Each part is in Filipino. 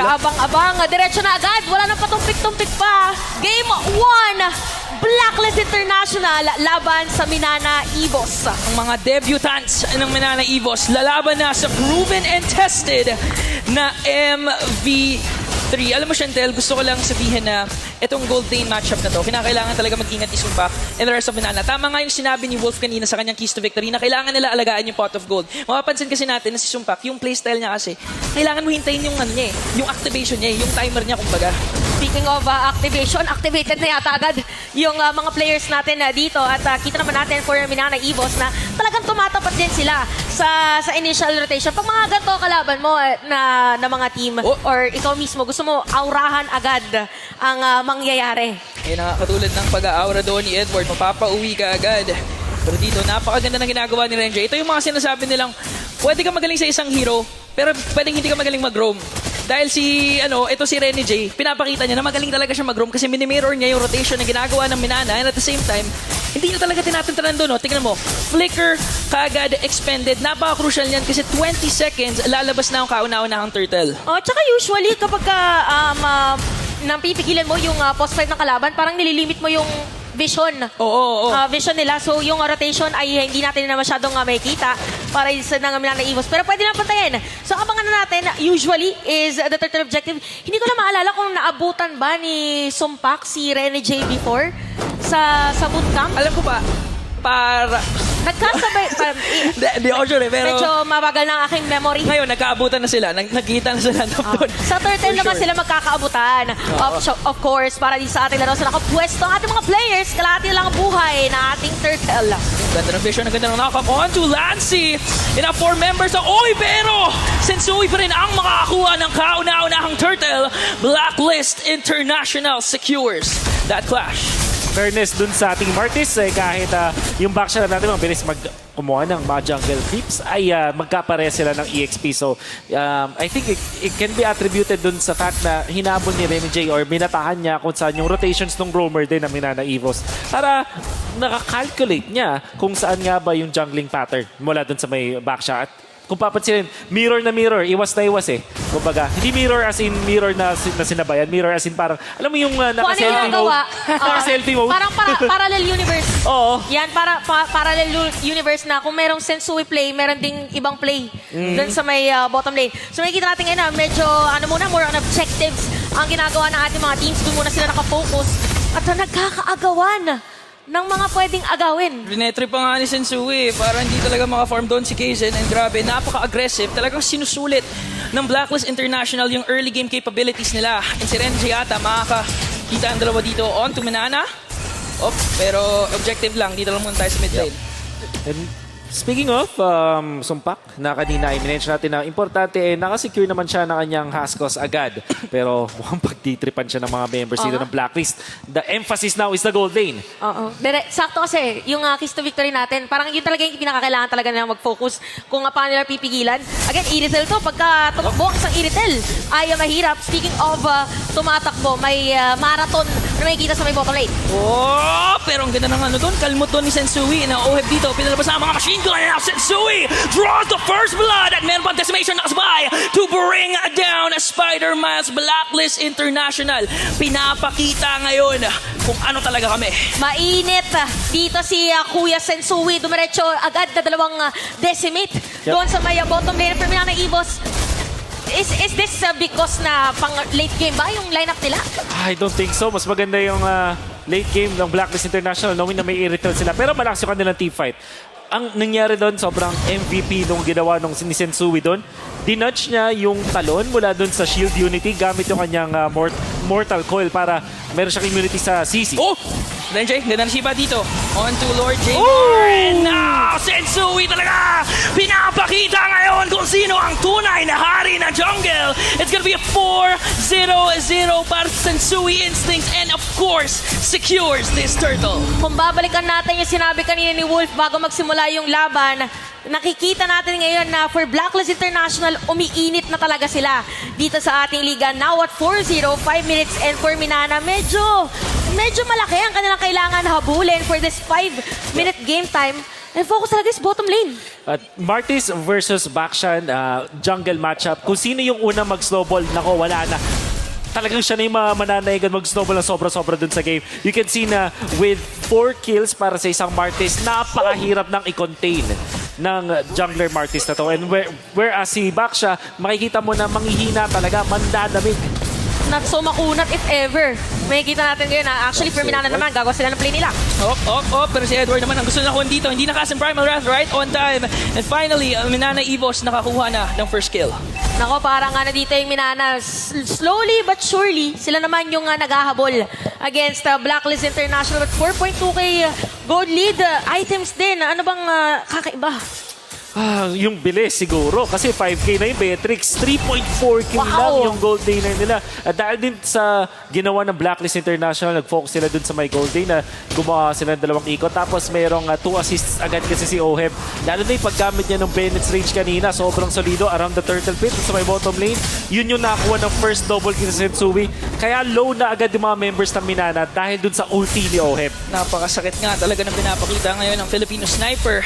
Kaabang-abang, diretso na agad. Wala nang patumpik-tumpik pa. Game 1, Blacklist International laban sa Minana Evos. Ang mga debutants ng Minana Evos lalaban na sa proven and tested na MV3. Alam mo, Chantel, gusto ko lang sabihin na itong Gold Lane matchup na to, kinakailangan talaga mag-ingat Isumpak and the rest of Minana. Tama nga yung sinabi ni Wolf kanina sa kanyang keys to victory na kailangan nila alagaan yung pot of gold. Mapapansin kasi natin na si Sumpak, yung playstyle niya kasi, kailangan mo hintayin yung ano niya, yung activation niya, yung timer niya kumbaga. Speaking of activation, activated na yata agad yung mga players natin dito at kita naman natin for Minana Evos na talagang tumatapat din sila sa initial rotation. Pag mga ganito kalaban mo na mga team or ikaw mismo, gusto mo aurahan agad ang mangyayari. Ayun na nga, katulad ng pag-aura doon ni Edward, mapapauwi ka agad. Pero dito, napakaganda ng ginagawa ni Renjay. Ito yung mga sinasabi nilang, pwede ka magaling sa isang hero, pero pwedeng hindi ka magaling mag-roam. Dahil ito si Renny J, pinapakita niya na magaling talaga siya mag-roam kasi minimirror niya yung rotation na ginagawa ng Minana and at the same time, hindi niya talaga tinatantanan doon. Tingnan mo, flicker, kagad, expended. Napaka-crucial niyan kasi 20 seconds, lalabas na ang kauna-unahang turtle. Oh, tsaka usually kapag napipigilan mo yung post-fight ng kalaban, parang nililimit mo yung vision. Oo. Vision nila. So, yung rotation ay hindi natin na masyadong makikita para sa ng Minana Evos. Pero pwede na pantayin. So, abangan na natin, usually, is the turtle objective. Hindi ko na maalala kung naabutan ba ni Sumpak si Rene J before sa bootcamp. Alam ko ba, Nagkasabay. Di ako sure, pero Medyo mabagal ng aking memory. ngayon, nagkaabutan na sila. Nagkita na sila doon. Sa turtle naman sila magkakaabutan. Of course, para di sa ating laro sa nakapwesto ang ating mga players, kalahati lang ang buhay na ating turtle. Ganda ng vision, ganda ng knock-up on to Lancy. In a 4 members sa pero Sensui pa rin ang makakakuha ng kauna-unahang turtle. Blacklist International secures that clash. Fairness dun sa ating Martis, kahit yung backshot natin mabilis kumuha ng mga jungle creeps, ay magkapare sila ng EXP. So, I think it can be attributed dun sa fact na hinabol ni Remy J or minatahan niya kung saan yung rotations ng roamer din ng Minana Evos para nakakalculate niya kung saan nga ba yung jungling pattern mula dun sa may backshot. Kung papansinin, mirror na mirror, iwas na iwas eh. Kumbaga, hindi mirror as in mirror na sinabayan, mirror as in parang, alam mo yung naka-selfie mode? Naka-selfie mode? Parang parallel universe. Oo. Yan, parallel universe na kung merong Sensui play, meron ding ibang play dun sa may bottom lane. So makikita natin ngayon na medyo, more on objectives ang ginagawa ng ating mga teams. Doon muna sila nakafocus at nagkakaagawan ng mga pwedeng agawin. Rinetrip pa nga ni Sensui para hindi talaga maka-farm doon si Kaizen. And grabe, napaka-aggressive. Talagang sinusulit ng Blacklist International yung early game capabilities nila. And si Renji ata makakita ang dalawa dito on to Minana. Pero objective lang. Dito lang muna tayo sa mid lane. And speaking of Sumpak, na kanina i-mention natin na importante nakasecure naman siya ng kanyang Haskos agad. Pero mukhang pagtitripan siya ng mga members dito ng Blacklist. The emphasis now is the gold lane. Sakto kasi, yung keys to victory natin, parang yun talaga yung pinakakailangan talaga na mag-focus kung paano nila pipigilan. Again, Iritel to. Pagka tumakbo ang isang Iritel, ay mahirap. Speaking of tumatakbo, may marathon na makikita sa may bottom lane. Pero ang ganda ng doon. Kalmot doon ni Sensui. Na-OHEB dito. Pinalabas na ang mga machine gun. And now Sensui draws the first blood. At meron pang decimation nakasabay to bring down Spider-Man's Blacklist International. Pinapakita ngayon kung ano talaga kami. Mainit. Dito si Kuya Sensui. Dumiretso agad na dalawang decimate. Doon sa may bottom lane for Minana Evos. Is this because na pang late game ba yung lineup nila? I don't think so. Mas maganda yung late game ng Blacklist International knowing na may irritate sila. Pero malakas yung kanilang team fight. Ang nangyari doon, sobrang MVP nung ginawa nung ni Sensui doon. Dinudge niya yung talon mula doon sa Shield Unity gamit yung kanyang Mortal Coil para meron siyang immunity sa CC. Renjay, ganda na siya dito. On to Lord Jaymar. And now, Sensui talaga pinapakita ngayon kung sino ang tunay na hari ng jungle. It's gonna be a 4-0-0 para sa Sensui Instincts and of course, secures this turtle. Kung babalikan natin yung sinabi kanina ni Wolf bago magsimula yung laban, nakikita natin ngayon na for Blacklist International, umiinit na talaga sila dito sa ating liga. Now at 4-0, 5 minutes and for Minana, medyo malaki ang kanilang kailangan habulin for this 5-minute game time. And focus talaga is bottom lane. At Martis versus Bakshan, jungle matchup. Kung sino yung una mag-snowball, nako, wala na. Talagang siya na yung mananayagan mag-snowball ng sobra-sobra dun sa game. You can see na with 4 kills para sa isang Martis, napakahirap nang i-contain ng jungler Martis na to. And whereas si Baksha, makikita mo na manghihina talaga, mandadamig. Not so makunat if ever. May kita natin ngayon na actually for Minana naman, gagawa sila ng play nila. Pero si Edward naman ang gusto na kuhan dito. Hindi nakasin Primal Wrath right on time. And finally, Minana Evos nakakuha na ng first kill. Nako, parang nga na dito yung Minana. Slowly but surely, sila naman yung naghahabol against Blacklist International with 4.2k gold lead. Items din. Ano bang kakaiba? Yung bilis siguro. Kasi 5K na yung Beatrix. 3.4K lang yung gold laner nila. At dahil din sa ginawa ng Blacklist International, nag-focus sila dun sa may gold lane na gumawa sila ng 2 ikot. Tapos mayroong 2 assists agad kasi si Oheb. Lalo na yung paggamit niya ng Bennett's range kanina. Sobrang solido around the turtle pit sa may bottom lane. Yun yung nakakuha ng first double kill sa Sensui. Kaya low na agad yung mga members ng Minana dahil dun sa ulti ni Oheb. Napakasakit nga talaga ng pinapakita ngayon ng Filipino sniper.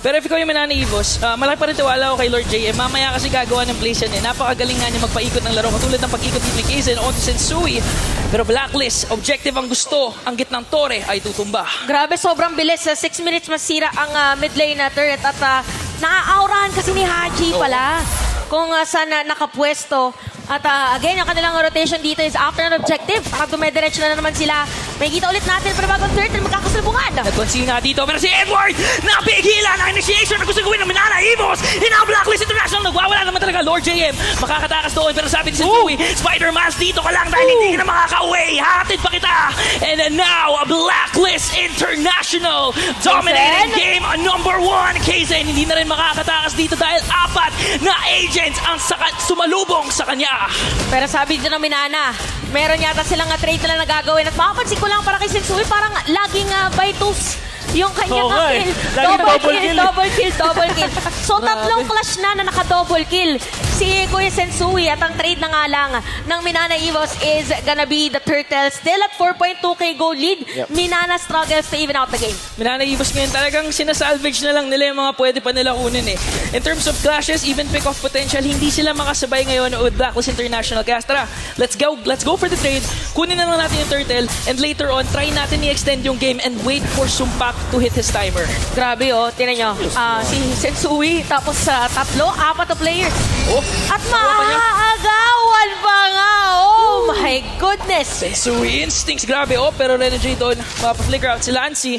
Pero if ikaw yung Minana Evos, malaki pa rin tiwala ko kay Lord JM. Mamaya kasi gagawa ng plays yan eh. Napakagaling nga niya magpaikot ng laro. Katulad ng pag-ikot dito ni Kaizen onto Sensui. Pero Blacklist, objective ang gusto. Ang gitnang tore ay tutumba. Grabe, sobrang bilis. 6 minutes masira ang mid lane na turret at naaaurahan kasi ni Haji pala kung saan nakapwesto. At again, yung kanilang rotation dito is after an objective. Dumediretso na naman sila. May kita ulit natin pero bagong turtle magkakasalubungan. Nagkonsin nga dito pero si Edward napigilan ang initiation na gusto gawin ng Minana Evos. Hina Blacklist International. Nagwawala naman talaga Lord JM. Makakatakas doon pero sabi ni Sensui, Spider-Man's dito ka lang dahil hindi ka na makaka-uwi. Hatid pa kita. And now, Blacklist International dominating game number 1. Kaizen hindi na rin makakatakas dito dahil 4 na agents ang sumalubong sa kanya. Pero sabi dito ng Minana, meron yata silang trade na nagagawin. At makapansin ko lang para kay Sensui, parang laging by twos yung kanyang kill. Double kill. So, tatlong clash na naka-double kill si Kuya Sensui. At ang trade na nga lang ng Minana Evos is gonna be the Turtle. Still at 4.2k gold lead. Yep. Minana struggles to even out the game. Minana Evos ngayon talagang sinasalvage na lang nila yung mga pwede pa nila kunin eh. In terms of clashes, even pick-off potential, hindi sila makasabay ngayon with Blacklist International. Kaya tara, let's go for the trade. Kunin na lang natin yung Turtle and later on, try natin i-extend yung game and wait for Sumpak to hit his timer. Grabe tinan nyo. Si Sensui, tapos 3, 4 na players. At maaagawan pa nga. Oh my goodness. Sensui instincts, grabe. Pero Renegade doon, mapaflicker out si Lancy.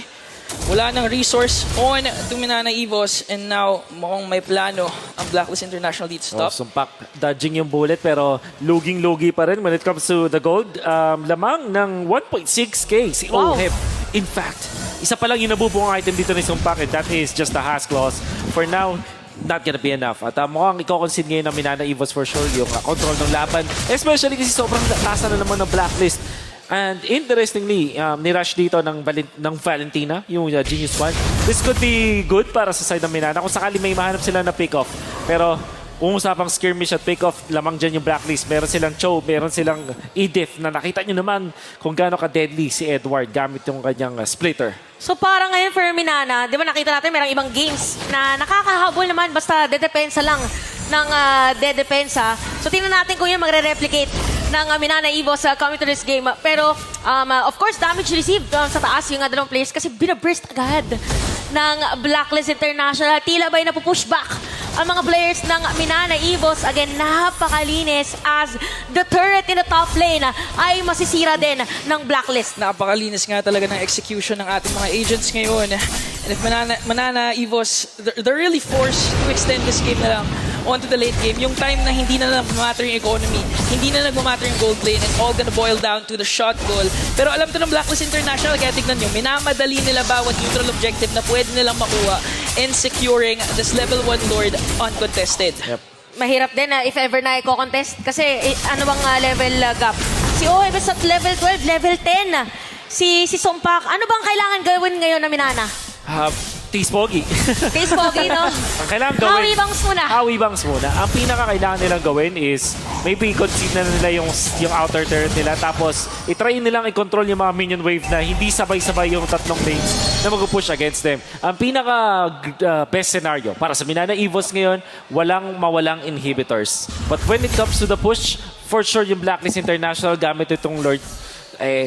Wala ng resource on to Minana Evos and now mukhang may plano ang Blacklist International dito. Stop. Sumpak dodging yung bullet pero luging-lugi pa rin when it comes to the gold. Lamang ng 1.6k si Oheb. In fact, isa pa lang yung nabubuong item dito ni Sumpak and that is just a Has Claws. For now, not gonna be enough. At mukhang i-concede ngayon ng Minana Evos for sure yung control ng laban. Especially kasi sobrang tasa na naman ng Blacklist. And interestingly, ni-rush dito ng Valentina, yung Genius One. This could be good para sa side ng Minana kung sakali may mahanap sila na pick-off. Pero kung usapang skirmish at pick-off, lamang dyan yung Blacklist. Meron silang Cho, meron silang Edith na nakita nyo naman kung gaano ka-deadly si Edward gamit yung kanyang splitter. So parang ngayon for Minana, di ba nakita natin merong ibang games na nakakahabol naman basta dedepensa lang ng dedepensa. So tingnan natin kung yun magre-replicate ng Minana Evos coming to this game. Pero of course damage received sa taas yung dalawang players kasi binaburst agad ng Blacklist International. Tila ba'y napupush back ang mga players ng Minana Evos. Again, napakalinis as the turret in the top lane ay masisira din ng Blacklist. Napakalinis nga talaga ng execution ng ating mga agents ngayon. And if Minana Evos, they're really forced to extend this game na lang onto the late game. Yung time na hindi na nagmamatter yung economy, hindi na nagmamatter yung gold lane, and all gonna boil down to the shot goal. Pero alam to ng Blacklist International, kaya tignan nyo, minamadali nila bawat neutral objective na pwede nilang makuha in securing this level 1 Lord uncontested. Yep. Mahirap din if ever na i-contest kasi ano bang level gap? Si Oheb is at level 12, level 10. Si Sumpak, ano bang kailangan gawin ngayon na Minana? Tease Pogi. Taste pogi, no? Ang kailangan gawin, Howie bangs muna. Howie bangs muna. Ang pinaka-kailangan nilang gawin is maybe concede na nila yung outer turret nila tapos itry nilang i-control yung mga minion wave na hindi sabay-sabay yung tatlong lanes na mag-push against them. Ang pinaka best scenario para sa Minana Evos ngayon, walang mawalang inhibitors. But when it comes to the push, for sure yung Blacklist International gamit itong Lord,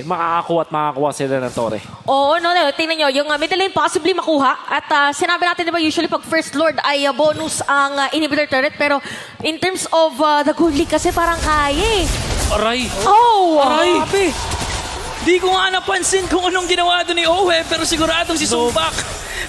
makakakuha sila ng Torre. Oo, tingnan nyo, yung middle lane possibly makuha. At sinabi natin, di ba, usually pag first lord ay bonus ang inhibitor turret. Pero in terms of the gold league kasi parang kaya eh. Aray! Oh! Aray! Grabe! Di ko nga napansin kung anong ginawa doon ni Owe, pero siguradong si Sumbak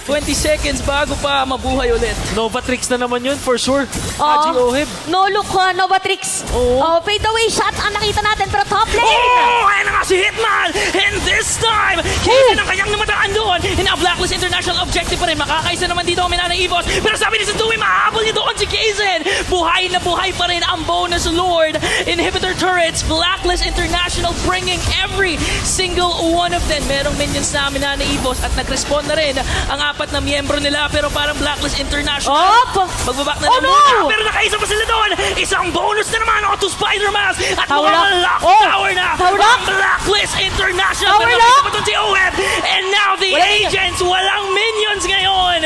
20 seconds bago pa mabuhay ulit. Novatrix na naman yun, for sure. Oo. Haji Oheb. No look, Novatrix. Oo. Fade away shot ang nakita natin, pero top lane. Oh! Ayan na nga si Hitman! And this time, Kazen ang kanyang namataan doon. And now Blacklist International objective pa rin. Makakaisa naman dito ang Minana Evos. Pero sabi ni Sandui, mahabol niya doon si Kazen. Buhay na buhay pa rin ang bonus Lord. Inhibitor turrets, Blacklist International bringing every single one of them. Merong minions na Minana Evos at nag-respawn na rin ang apat na miyembro nila. Pero parang Blacklist International. Op! Magbabak na Oh, lang no! muna. Pero nakaisa pa sila doon. Isang bonus na naman to Spider-Man. At Power mukhang up. lock Oh! tower na. Power up. Ang Blacklist International. Power Pero up. nakita pa doon si Owen. And now the Wala niya. agents, walang minions ngayon.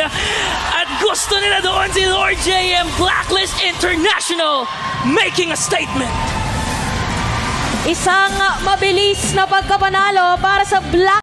At gusto nila doon si Lord JM. Blacklist International making a statement. Isang mabilis na pagkapanalo para sa Black